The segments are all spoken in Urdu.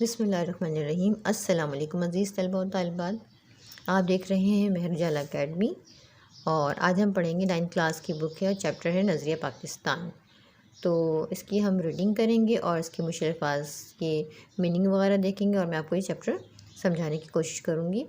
بسم اللہ الرحمن الرحیم۔ السلام علیکم عزیز طلبہ و طالبات، آپ دیکھ رہے ہیں مہر اجالا اکیڈمی اور آج ہم پڑھیں گے 9th کلاس کی بک ہے اور چیپٹر ہے نظریہ پاکستان۔ تو اس کی ہم ریڈنگ کریں گے اور اس کے مشکل الفاظ کے میننگ وغیرہ دیکھیں گے اور میں آپ کو یہ چیپٹر سمجھانے کی کوشش کروں گی۔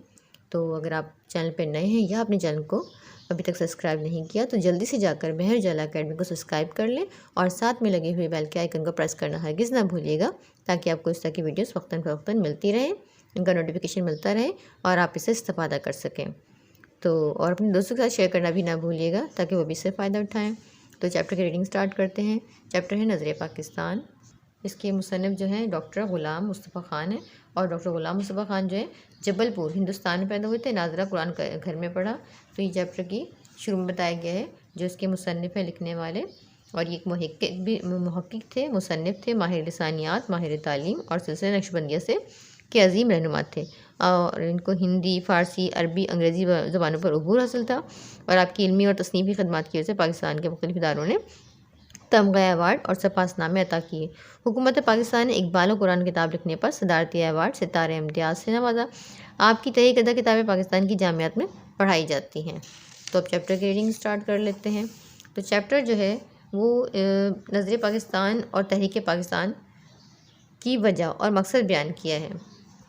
تو اگر آپ چینل پہ نئے ہیں یا اپنے چینل کو ابھی تک سبسکرائب نہیں کیا تو جلدی سے جا کر مہر اجالا اکیڈمی کو سبسکرائب کر لیں اور ساتھ میں لگے ہوئے بیل کے آئیکن کو پریس کرنا ہرگز نہ بھولیے گا تاکہ آپ کو اس طرح کی ویڈیوز وقتاً فوقتاً ملتی رہیں، ان کا نوٹیفیکیشن ملتا رہے اور آپ اسے استفادہ کر سکیں۔ تو اور اپنے دوستوں کے ساتھ شیئر کرنا بھی نہ بھولیے گا تاکہ وہ بھی اس سے فائدہ اٹھائیں۔ تو چیپٹر کی ریڈنگ سٹارٹ کرتے ہیں۔ چیپٹر ہے نظریہ پاکستان۔ اس کے مصنف جو ہیں ڈاکٹر غلام مصطفیٰ خان ہیں اور ڈاکٹر غلام مصطفیٰ خان جو ہے جبل پور ہندوستان میں پیدا ہوئے تھے۔ ناظرہ قرآن گھر میں پڑھا۔ تو یہ چیپٹر کی شروع میں بتایا گیا ہے جو اس کے مصنف ہیں لکھنے والے، اور یہ ایک محقق تھے، مصنف تھے، ماہر لسانیات، ماہر تعلیم اور سلسلہ نقشبندیہ سے کے عظیم رہنما تھے، اور ان کو ہندی، فارسی، عربی، انگریزی زبانوں پر عبور حاصل تھا، اور آپ کی علمی اور تصنیفی خدمات کی وجہ سے پاکستان کے مختلف اداروں نے تمغہ ایوارڈ اور سپاس نامے عطا کیے۔ حکومت پاکستان نے اقبال و قرآن کتاب لکھنے پر صدارتی ایوارڈ ستارہ امتیاز سے نوازا۔ آپ کی تحریک کردہ کتابیں پاکستان کی جامعات میں پڑھائی جاتی ہیں۔ تو اب چیپٹر کی ریڈنگ سٹارٹ کر لیتے ہیں۔ تو چیپٹر جو ہے وہ نظریہ پاکستان اور تحریک پاکستان کی وجہ اور مقصد بیان کیا ہے،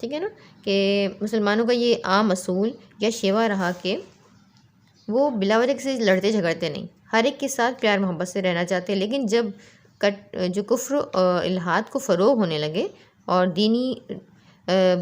ٹھیک ہے نا، کہ مسلمانوں کا یہ عام اصول یا شیوا رہا کہ وہ بلا وجہ کسی سے لڑتے جھگڑتے نہیں، ہر ایک کے ساتھ پیار محبت سے رہنا چاہتے، لیکن جب جو کفر و الحاد کو فروغ ہونے لگے اور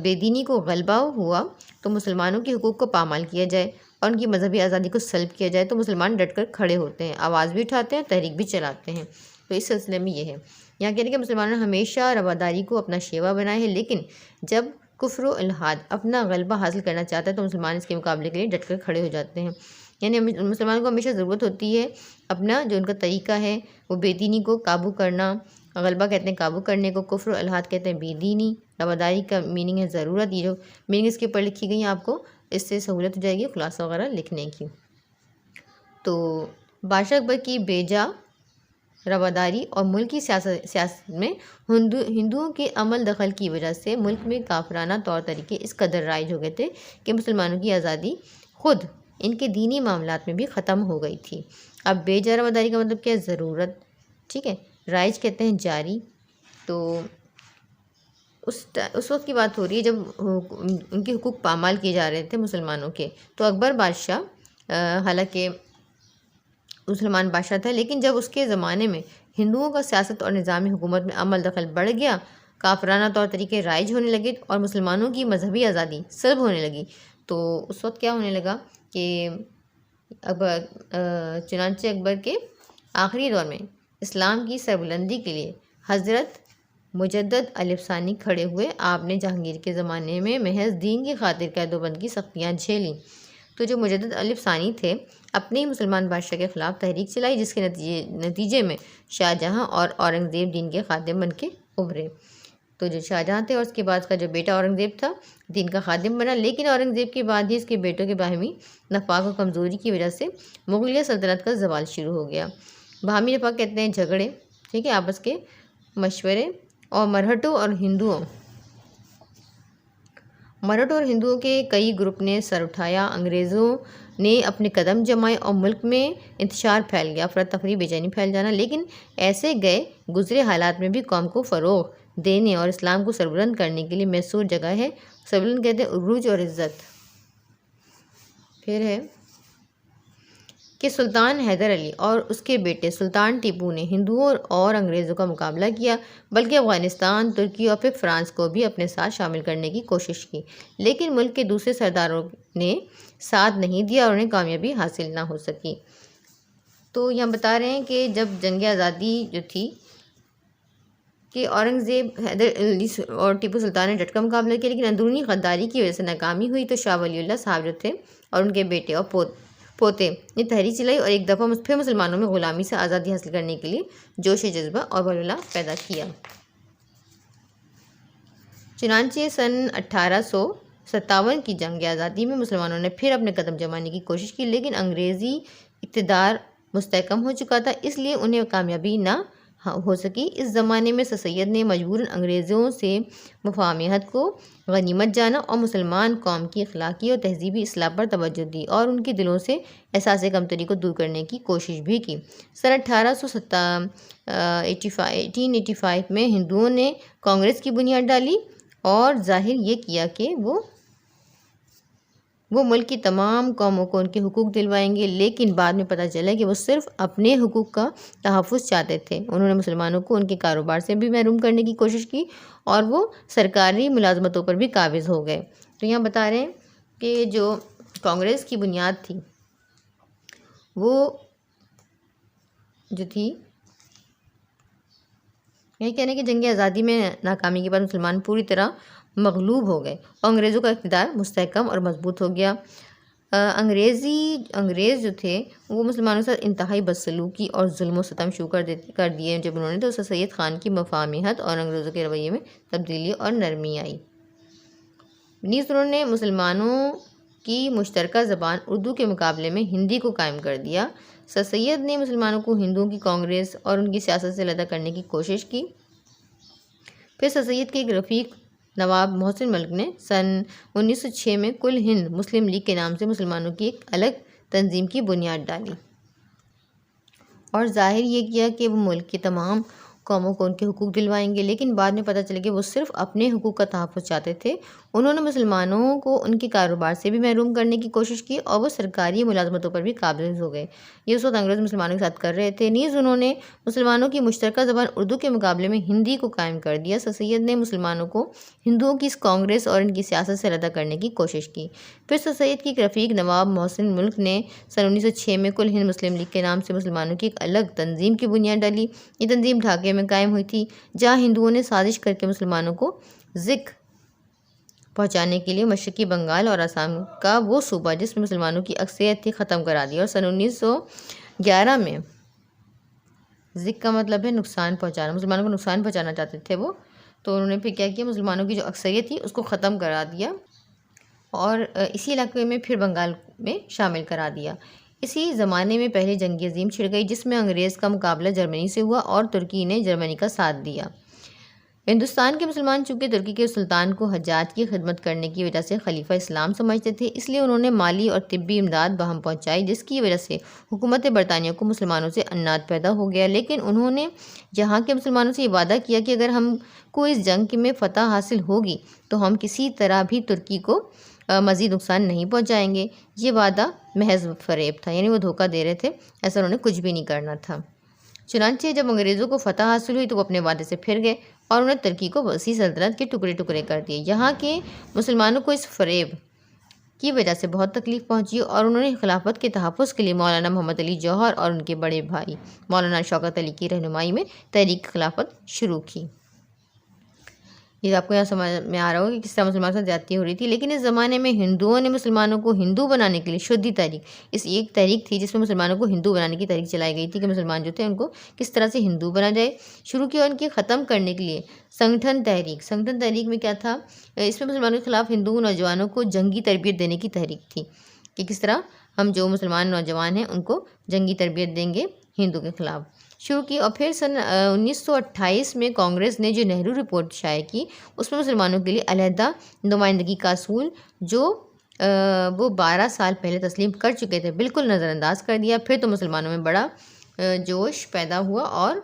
بے دینی کو غلبہ ہوا تو مسلمانوں کے حقوق کو پامال کیا جائے اور ان کی مذہبی آزادی کو سلب کیا جائے تو مسلمان ڈٹ کر کھڑے ہوتے ہیں، آواز بھی اٹھاتے ہیں، تحریک بھی چلاتے ہیں۔ تو اس سلسلے میں یہ ہے، یہاں کہتے ہیں کہ مسلمانوں نے ہمیشہ رواداری کو اپنا شیوا بنایا ہے، لیکن جب کفر و الحاد اپنا غلبہ حاصل کرنا چاہتا ہے تو مسلمان اس کے مقابلے کے لیے ڈٹ کر کھڑے ہو جاتے ہیں۔ یعنی مسلمانوں کو ہمیشہ ضرورت ہوتی ہے اپنا جو ان کا طریقہ ہے وہ بے دینی کو قابو کرنا، غلبہ کہتے ہیں قابو کرنے کو، کفر و الحاد کہتے ہیں بے دینی، رواداری کا میننگ ہے ضرورت۔ یہ جو میننگ اس کے اوپر لکھی گئی ہیں آپ کو اس سے سہولت ہو جائے گی خلاصہ وغیرہ لکھنے کی۔ تو بادشاہ اکبر کی بیجا رواداری اور ملکی سیاست میں ہندوؤں کے عمل دخل کی وجہ سے ملک میں کافرانہ طور طریقے اس قدر رائج ہو گئے تھے کہ مسلمانوں کی آزادی خود ان کے دینی معاملات میں بھی ختم ہو گئی تھی۔ اب بیجا رواداری کا مطلب کیا ہے؟ ضرورت، ٹھیک ہے، رائج کہتے ہیں جاری۔ تو اس وقت کی بات ہو رہی ہے جب ان کے حقوق پامال کیے جا رہے تھے مسلمانوں کے۔ تو اکبر بادشاہ حالانکہ مسلمان بادشاہ تھا، لیکن جب اس کے زمانے میں ہندوؤں کا سیاست اور نظام حکومت میں عمل دخل بڑھ گیا، کافرانہ طور طریقے رائج ہونے لگے اور مسلمانوں کی مذہبی آزادی سلب ہونے لگی، تو اس وقت کیا ہونے لگا کہ چنانچہ اکبر کے آخری دور میں اسلام کی سربلندی کے لیے حضرت مجدد الف ثانی کھڑے ہوئے۔ آپ نے جہانگیر کے زمانے میں محض دین کی خاطر قید و بند کی سختیاں جھیلیں، تو جو مجدد الف ثانی تھے اپنے ہی مسلمان بادشاہ کے خلاف تحریک چلائی، جس کے نتیجے میں شاہ جہاں اور اورنگزیب دین کے خادم بن کے ابھرے۔ تو جو شاہ جہاں تھے اور اس کے بعد کا جو بیٹا اورنگزیب تھا دین کا خادم بنا، لیکن اورنگزیب کے بعد ہی اس کے بیٹوں کے باہمی نفاق و کمزوری کی وجہ سے مغلیہ سلطنت کا زوال شروع ہو گیا۔ باہمی نفاق کہتے ہیں جھگڑے، ٹھیک ہے، آپس کے مشورے، اور مرہٹوں اور ہندوؤں کے کئی گروپ نے سر اٹھایا، انگریزوں نے اپنے قدم جمائے اور ملک میں انتشار پھیل گیا، افراتفری، بے چینی پھیل جانا، لیکن ایسے گئے گزرے حالات میں بھی قوم کو فروغ دینے اور اسلام کو سربلند کرنے کے لیے میسور جگہ ہے۔ سربلند کہتے ہیں عروج اور عزت۔ پھر ہے کہ سلطان حیدر علی اور اس کے بیٹے سلطان ٹیپو نے ہندوؤں اور انگریزوں کا مقابلہ کیا، بلکہ افغانستان، ترکی اور پھر فرانس کو بھی اپنے ساتھ شامل کرنے کی کوشش کی، لیکن ملک کے دوسرے سرداروں نے ساتھ نہیں دیا اور انہیں کامیابی حاصل نہ ہو سکی۔ تو یہاں بتا رہے ہیں کہ جب جنگ آزادی جو تھی کہ اورنگزیب، حیدر علی اور ٹیپو سلطان نے ڈٹ کا مقابلہ کیا، لیکن اندرونی غداری کی وجہ سے ناکامی ہوئی، تو شاہ ولی اللہ صاحب جو تھے اور ان کے بیٹے اور پوتے نے تحریک چلائی اور ایک دفعہ پھر مسلمانوں میں غلامی سے آزادی حاصل کرنے کے لیے جوش جذبہ اور ولولہ پیدا کیا۔ چنانچہ سن 1857 کی جنگ آزادی میں مسلمانوں نے پھر اپنے قدم جمانے کی کوشش کی، لیکن انگریزی اقتدار مستحکم ہو چکا تھا، اس لیے انہیں کامیابی نہ ہو سکی۔ اس زمانے میں سر سید نے مجبوراً انگریزوں سے مفاہمت کو غنیمت جانا اور مسلمان قوم کی اخلاقی اور تہذیبی اصلاح پر توجہ دی اور ان کے دلوں سے احساس کمتری کو دور کرنے کی کوشش بھی کی۔ سن 1885 میں ہندوؤں نے کانگریس کی بنیاد ڈالی اور ظاہر یہ کیا کہ وہ ملک کی تمام قوموں کو ان کے حقوق دلوائیں گے، لیکن بعد میں پتہ چلا کہ وہ صرف اپنے حقوق کا تحفظ چاہتے تھے۔ انہوں نے مسلمانوں کو ان کے کاروبار سے بھی محروم کرنے کی کوشش کی اور وہ سرکاری ملازمتوں پر بھی قابض ہو گئے۔ تو یہاں بتا رہے ہیں کہ جو کانگریس کی بنیاد تھی وہ جو تھی، یہ کہنے کہ جنگ آزادی میں ناکامی کے بعد مسلمان پوری طرح مغلوب ہو گئے اور انگریزوں کا اقتدار مستحکم اور مضبوط ہو گیا۔ انگریز جو تھے وہ مسلمانوں کے ساتھ انتہائی بدسلوکی اور ظلم و ستم شروع کر دیے جب انہوں نے تو سر سید خان کی مفاہمت اور انگریزوں کے رویے میں تبدیلی اور نرمی آئی۔ نیز انہوں نے مسلمانوں کی مشترکہ زبان اردو کے مقابلے میں ہندی کو قائم کر دیا۔ سر سید نے مسلمانوں کو ہندوؤں کی کانگریس اور ان کی سیاست سے علیحدہ کرنے کی کوشش کی۔ پھر سر سید کے ایک رفیق نواب محسن ملک نے سن 1906 میں کل ہند مسلم لیگ کے نام سے مسلمانوں کی ایک الگ تنظیم کی بنیاد ڈالی اور ظاہر یہ کیا کہ وہ ملک کی تمام قوموں کو ان کے حقوق دلوائیں گے، لیکن بعد میں پتہ چلا کہ وہ صرف اپنے حقوق کا تحفظ چاہتے تھے۔ انہوں نے مسلمانوں کو ان کے کاروبار سے بھی محروم کرنے کی کوشش کی اور وہ سرکاری ملازمتوں پر بھی قابض ہو گئے۔ یہ اس وقت انگریز مسلمانوں کے ساتھ کر رہے تھے۔ نیز انہوں نے مسلمانوں کی مشترکہ زبان اردو کے مقابلے میں ہندی کو قائم کر دیا۔ سر سید نے مسلمانوں کو ہندوؤں کی اس کانگریس اور ان کی سیاست سے علیحدہ کرنے کی کوشش کی۔ پھر سر سید کی ایک رفیق نواب محسن ملک نے سن 1906 میں کل ہند مسلم لیگ کے نام سے مسلمانوں کی ایک الگ تنظیم کی بنیاد ڈالی۔ یہ تنظیم ڈھاکے میں قائم ہوئی تھی، جہاں ہندوؤں نے سازش کر کے مسلمانوں کو ذکر پہنچانے کے لیے مشرقی بنگال اور آسام کا وہ صوبہ جس میں مسلمانوں کی اکثریت تھی ختم کرا دیا، اور سن 1911 میں ذکر کا مطلب ہے نقصان پہنچانا، مسلمانوں کو نقصان پہنچانا چاہتے تھے وہ، تو انہوں نے پھر کیا کیا، مسلمانوں کی جو اکثریت تھی اس کو ختم کرا دیا اور اسی علاقے میں پھر بنگال میں شامل کرا دیا۔ اسی زمانے میں پہلی جنگ عظیم چھڑ گئی جس میں انگریز کا مقابلہ جرمنی سے ہوا اور ترکی نے جرمنی کا ساتھ دیا۔ ہندوستان کے مسلمان چونکہ ترکی کے سلطان کو حجاج کی خدمت کرنے کی وجہ سے خلیفہ اسلام سمجھتے تھے، اس لیے انہوں نے مالی اور طبی امداد باہم پہنچائی، جس کی وجہ سے حکومت برطانیہ کو مسلمانوں سے عناد پیدا ہو گیا۔ لیکن انہوں نے جہاں کے مسلمانوں سے یہ وعدہ کیا کہ اگر ہم کو اس جنگ میں فتح حاصل ہوگی تو ہم کسی طرح بھی ترکی کو مزید نقصان نہیں پہنچائیں گے۔ یہ وعدہ محض فریب تھا، یعنی وہ دھوکہ دے رہے تھے، ایسا انہوں نے کچھ بھی نہیں کرنا تھا۔ چنانچہ جب انگریزوں کو فتح حاصل ہوئی تو وہ اپنے وعدے سے پھر گئے اور انہیں ترکی کو وسیع سلطنت کے ٹکڑے ٹکڑے کر دیے۔ یہاں کے مسلمانوں کو اس فریب کی وجہ سے بہت تکلیف پہنچی اور انہوں نے خلافت کے تحفظ کے لیے مولانا محمد علی جوہر اور ان کے بڑے بھائی مولانا شوکت علی کی رہنمائی میں تحریک خلافت شروع کی۔ یہ آپ کو یہاں سمجھ میں آ رہا ہوگا کہ کس طرح مسلمانوں سے زیادتی ہو رہی تھی، لیکن اس زمانے میں ہندوؤں نے مسلمانوں کو ہندو بنانے کے لیے شدی تحریک، اس ایک تحریک تھی جس میں مسلمانوں کو ہندو بنانے کی تحریک چلائی گئی تھی کہ مسلمان جو تھے ان کو کس طرح سے ہندو بنا جائے، شروع کیا۔ ان کی ختم کرنے کے لیے سنگٹھن تحریک میں کیا تھا، اس میں مسلمانوں کے خلاف ہندو نوجوانوں کو جنگی تربیت دینے کی تحریک تھی کہ کس طرح ہم جو مسلمان نوجوان ہیں ان کو جنگی تربیت دیں گے ہندو کے خلاف شروع کی۔ اور پھر سن 1928 میں کانگریس نے جو نہرو رپورٹ شائع کی اس میں مسلمانوں کے لیے علیحدہ نمائندگی کا اصول جو وہ 12 سال پہلے تسلیم کر چکے تھے بالکل نظر انداز کر دیا۔ پھر تو مسلمانوں میں بڑا جوش پیدا ہوا اور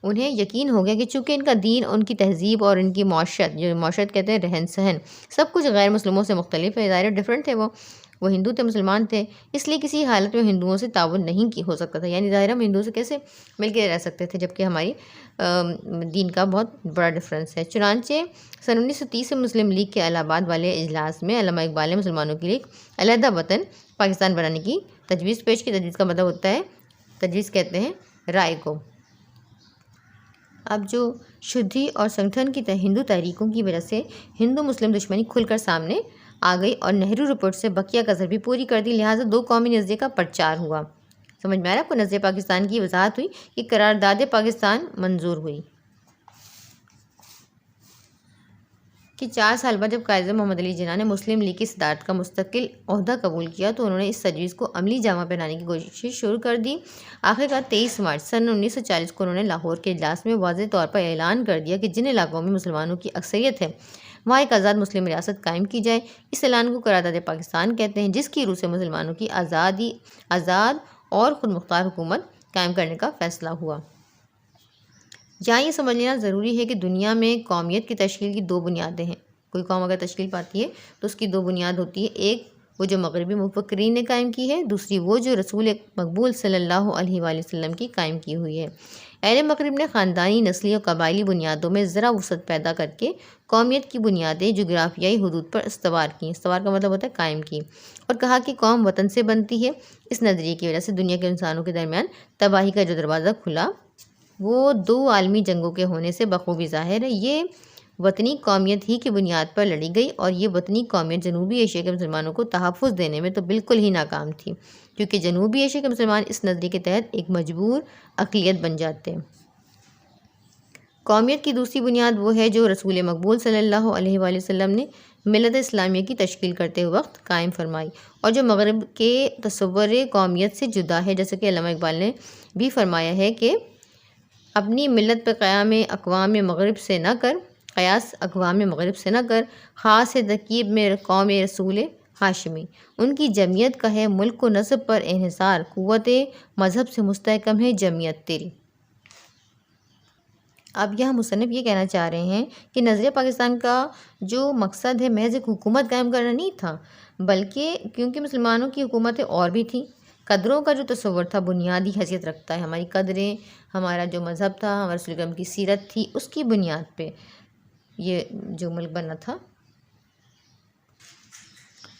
انہیں یقین ہو گیا کہ چونکہ ان کا دین، ان کی تہذیب اور ان کی معاشرت، جو معاشرت کہتے ہیں رہن سہن، سب کچھ غیر مسلموں سے مختلف ہے، ظاہر ڈفرینٹ ہے، وہ ہندو تھے، مسلمان تھے، اس لیے کسی حالت میں ہندوؤں سے تعاون نہیں ہو سکتا تھا، یعنی ظاہر ہم ہندوؤں سے کیسے مل کے رہ سکتے تھے جبکہ ہماری دین کا بہت بڑا ڈفرینس ہے۔ چنانچہ سن 1930 میں مسلم لیگ کے الہ آباد والے اجلاس میں علامہ اقبال نے مسلمانوں کے لیے ایک علیحدہ وطن پاکستان بنانے کی تجویز پیش کی۔ تجویز کا مطلب ہوتا ہے، تجویز کہتے ہیں رائے کو۔ اب جو شدھی اور سنگٹھن کی ہندو تحریکوں کی وجہ سے ہندو مسلم دشمنی کھل کر سامنے آ گئی اور نہرو رپورٹ سے بقیہ کسر بھی پوری کر دی، لہٰذا دو قومی نظریے کا پرچار ہوا۔ سمجھ میں آ رہا ہے آپ کو، نظریہ پاکستان کی وضاحت ہوئی کہ قرارداد پاکستان منظور ہوئی۔ کہ 4 سال بعد جب قائد محمد علی جناح نے مسلم لیگ کی صدارت کا مستقل عہدہ قبول کیا تو انہوں نے اس تجویز کو عملی جامہ پہنانے کی کوشش شروع کر دی۔ آخرکار 23 مارچ سن 1940 کو انہوں نے لاہور کے اجلاس میں واضح طور پر اعلان کر دیا کہ جن علاقوں میں مسلمانوں کی اکثریت ہے وہاں ایک آزاد مسلم ریاست قائم کی جائے۔ اس اعلان کو قرارداد پاکستان کہتے ہیں، جس کی روح سے مسلمانوں کی آزاد اور خود مختار حکومت قائم کرنے کا فیصلہ ہوا۔ یہاں یہ سمجھ لینا ضروری ہے کہ دنیا میں قومیت کی تشکیل کی 2 بنیادیں ہیں۔ کوئی قوم اگر تشکیل پاتی ہے تو اس کی 2 بنیاد ہوتی ہے، ایک وہ جو مغربی مفکرین نے قائم کی ہے، دوسری وہ جو رسول مقبول صلی اللہ علیہ وآلہ وسلم کی قائم کی ہوئی ہے۔ اہل مغرب نے خاندانی، نسلی اور قبائلی بنیادوں میں ذرا وسعت پیدا کر کے قومیت کی بنیادیں جغرافیائی حدود پر استوار کیں، استوار کا مطلب ہوتا ہے قائم کی، اور کہا کہ قوم وطن سے بنتی ہے۔ اس نظریے کی وجہ سے دنیا کے انسانوں کے درمیان تباہی کا جو دروازہ کھلا وہ 2 عالمی جنگوں کے ہونے سے بخوبی ظاہر ہے۔ یہ وطنی قومیت ہی کی بنیاد پر لڑی گئی، اور یہ وطنی قومیت جنوبی ایشیا کے مسلمانوں کو تحفظ دینے میں تو بالکل ہی ناکام تھی، کیونکہ جنوبی ایشیا کے مسلمان اس نظریے کے تحت ایک مجبور اقلیت بن جاتے۔ قومیت کی دوسری بنیاد وہ ہے جو رسول مقبول صلی اللہ علیہ وآلہ وسلم نے ملت اسلامیہ کی تشکیل کرتے وقت قائم فرمائی، اور جو مغرب کے تصور قومیت سے جدا ہے، جیسے کہ علامہ اقبال نے بھی فرمایا ہے کہ اپنی ملت پہ قیام اقوام مغرب سے نہ کر، قیاس اقوام مغرب سے نہ کر، خاص ترکیب میں قوم رسول ہاشمی، ان کی جمعیت کا ہے ملک و نسب پر انحصار، قوت مذہب سے مستحکم ہے جمعیت تیری۔ اب یہاں مصنف یہ کہنا چاہ رہے ہیں کہ نظریہ پاکستان کا جو مقصد ہے محض ایک حکومت قائم کرنا نہیں تھا، بلکہ کیونکہ مسلمانوں کی حکومتیں اور بھی تھیں، قدروں کا جو تصور تھا بنیادی حیثیت رکھتا ہے، ہماری قدریں، ہمارا جو مذہب تھا، ہمارے رسول اکرم کی سیرت تھی، اس کی بنیاد پہ یہ جو ملک بنا تھا۔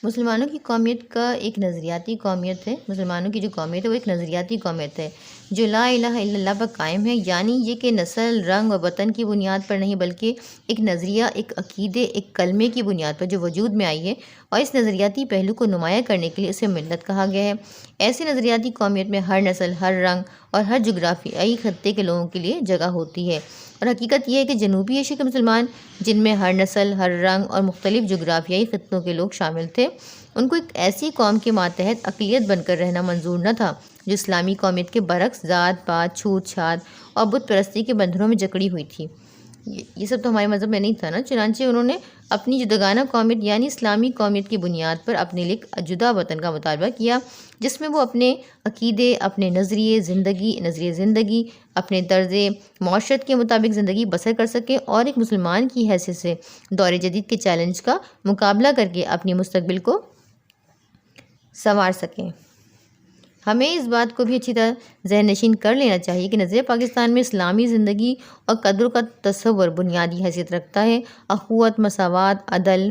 مسلمانوں کی قومیت کا ایک نظریاتی قومیت ہے، مسلمانوں کی جو قومیت ہے وہ ایک نظریاتی قومیت ہے جو لا الہ الا اللہ پر قائم ہے، یعنی یہ کہ نسل، رنگ اور وطن کی بنیاد پر نہیں، بلکہ ایک نظریہ، ایک عقیدے، ایک کلمے کی بنیاد پر جو وجود میں آئی ہے، اور اس نظریاتی پہلو کو نمایاں کرنے کے لیے اسے ملت کہا گیا ہے۔ ایسی نظریاتی قومیت میں ہر نسل، ہر رنگ اور ہر جغرافیائی خطے کے لوگوں کے لیے جگہ ہوتی ہے، اور حقیقت یہ ہے کہ جنوبی ایشیا کے مسلمان، جن میں ہر نسل، ہر رنگ اور مختلف جغرافیائی خطوں کے لوگ شامل تھے، ان کو ایک ایسی قوم کے ماتحت اقلیت بن کر رہنا منظور نہ تھا جو اسلامی قومیت کے برعکس ذات پات، چھوت چھات اور بت پرستی کے بندھنوں میں جکڑی ہوئی تھی۔ یہ سب تو ہمارے مذہب میں نہیں تھا نا، چنانچہ انہوں نے اپنی جداگانہ قومیت یعنی اسلامی قومیت کی بنیاد پر اپنے لیے جدا وطن کا مطالبہ کیا، جس میں وہ اپنے عقیدے، اپنے نظریے زندگی، اپنے طرز معاشرت کے مطابق زندگی بسر کر سکیں، اور ایک مسلمان کی حیثیت سے دور جدید کے چیلنج کا مقابلہ کر کے اپنی مستقبل کو سنوار سکیں۔ ہمیں اس بات کو بھی اچھی طرح ذہن نشین کر لینا چاہیے کہ نظریہ پاکستان میں اسلامی زندگی اور قدروں کا تصور بنیادی حیثیت رکھتا ہے۔ اخوت، مساوات، عدل،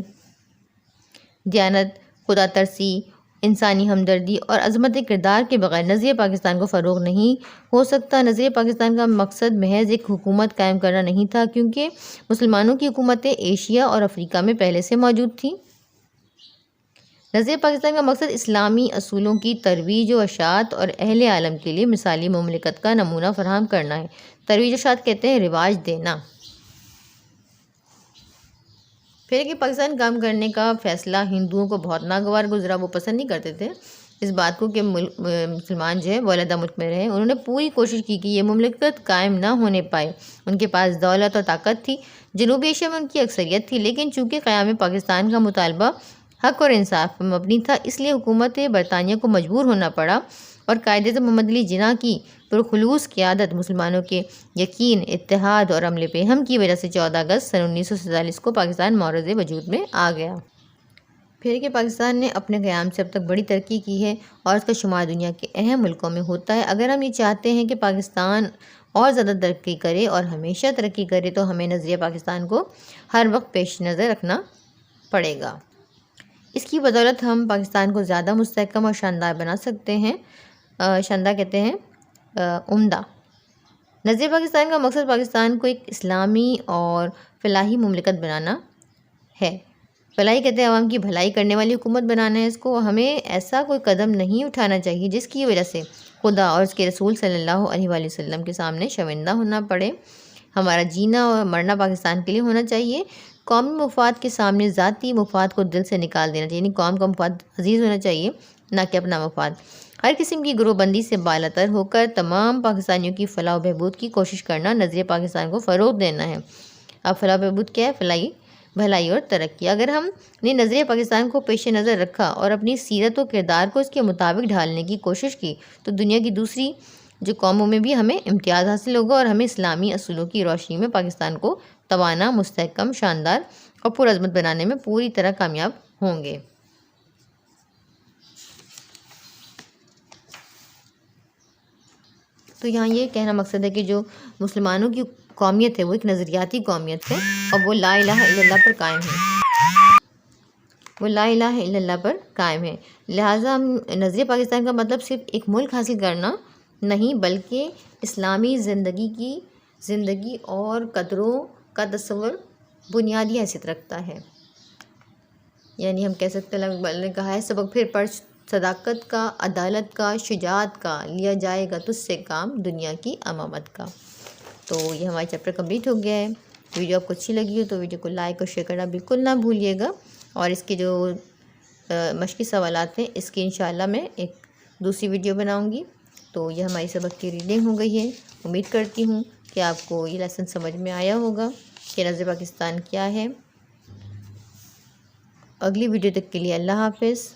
دیانت، خدا ترسی، انسانی ہمدردی اور عظمت کردار کے بغیر نظریہ پاکستان کو فروغ نہیں ہو سکتا۔ نظریہ پاکستان کا مقصد محض ایک حکومت قائم کرنا نہیں تھا، کیونکہ مسلمانوں کی حکومتیں ایشیا اور افریقہ میں پہلے سے موجود تھیں۔ نظریہ پاکستان کا مقصد اسلامی اصولوں کی ترویج و اشاعت اور اہل عالم کے لیے مثالی مملکت کا نمونہ فراہم کرنا ہے۔ ترویج و اشاعت کہتے ہیں رواج دینا۔ پھر کہ پاکستان کام کرنے کا فیصلہ ہندوؤں کو بہت ناگوار گزرا، وہ پسند نہیں کرتے تھے اس بات کو کہ مسلمان جو ہے وہ علیحدہ ملک میں رہے۔ انہوں نے پوری کوشش کی کہ یہ مملکت قائم نہ ہونے پائے۔ ان کے پاس دولت اور طاقت تھی، جنوبی ایشیا میں ان کی اکثریت تھی، لیکن چونکہ قیام پاکستان کا مطالبہ حق اور انصاف پر مبنی تھا، اس لیے حکومت برطانیہ کو مجبور ہونا پڑا، اور قائد اعظم محمد علی جناح کی پرخلوص قیادت، مسلمانوں کے یقین، اتحاد اور عمل پہ ہم کی وجہ سے 14 اگست سن 1947 کو پاکستان معرض وجود میں آ گیا۔ پھر کہ پاکستان نے اپنے قیام سے اب تک بڑی ترقی کی ہے اور اس کا شمار دنیا کے اہم ملکوں میں ہوتا ہے۔ اگر ہم یہ چاہتے ہیں کہ پاکستان اور زیادہ ترقی کرے اور ہمیشہ ترقی کرے تو ہمیں نظریہ پاکستان کو ہر وقت پیش نظر رکھنا پڑے گا۔ اس کی بدولت ہم پاکستان کو زیادہ مستحکم اور شاندار بنا سکتے ہیں۔ شاندار کہتے ہیں عمدہ۔ نظریہ پاکستان کا مقصد پاکستان کو ایک اسلامی اور فلاحی مملکت بنانا ہے۔ فلاحی کہتے ہیں عوام کی بھلائی کرنے والی حکومت بنانا ہے۔ اس کو ہمیں ایسا کوئی قدم نہیں اٹھانا چاہیے جس کی وجہ سے خدا اور اس کے رسول صلی اللہ علیہ وآلہ وسلم کے سامنے شرمندہ ہونا پڑے۔ ہمارا جینا اور مرنا پاکستان کے لیے ہونا چاہیے۔ قومی مفاد کے سامنے ذاتی مفاد کو دل سے نکال دینا چاہیے، یعنی قوم کا مفاد عزیز ہونا چاہیے، نہ کہ اپنا مفاد۔ ہر قسم کی گروہ بندی سے بالاتر ہو کر تمام پاکستانیوں کی فلاح و بہبود کی کوشش کرنا نظریہ پاکستان کو فروغ دینا ہے۔ اب فلاح و بہبود کیا ہے؟ بھلائی اور ترقی۔ اگر ہم نے نظریہ پاکستان کو پیش نظر رکھا اور اپنی سیرت و کردار کو اس کے مطابق ڈھالنے کی کوشش کی تو دنیا کی دوسری جو قوموں میں بھی ہمیں امتیاز حاصل ہوگا اور ہمیں اسلامی اصولوں کی روشنی میں پاکستان کو توانا، مستحکم، شاندار اور پرعظمت بنانے میں پوری طرح کامیاب ہوں گے۔ تو یہاں یہ کہنا مقصد ہے کہ جو مسلمانوں کی قومیت ہے وہ ایک نظریاتی قومیت ہے اور وہ لا الہ الا اللہ پر قائم ہے، وہ لا الہ الا اللہ پر قائم ہے۔ لہٰذا ہم نظریہ پاکستان کا مطلب صرف ایک ملک حاصل کرنا نہیں بلکہ اسلامی زندگی اور قدروں کا تصور بنیادی حیثیت رکھتا ہے۔ یعنی ہم کہہ سکتے ہیں، اقبال نے کہا ہے، سبق پھر پڑھ صداقت کا، عدالت کا، شجاعت کا، لیا جائے گا تجھ سے کام دنیا کی امامت کا۔ تو یہ ہمارا چیپٹر کمپلیٹ ہو گیا ہے۔ ویڈیو آپ کو اچھی لگی ہو تو ویڈیو کو لائک اور شیئر کرنا بالکل نہ بھولیے گا، اور اس کے جو مشقی سوالات ہیں اس کی انشاءاللہ میں ایک دوسری ویڈیو بناؤں گی۔ تو یہ ہماری سبق کی ریڈنگ ہو گئی ہے۔ امید کرتی ہوں کہ آپ کو یہ لیسن سمجھ میں آیا ہوگا کہ نظریہ پاکستان کیا ہے۔ اگلی ویڈیو تک کے لیے اللہ حافظ۔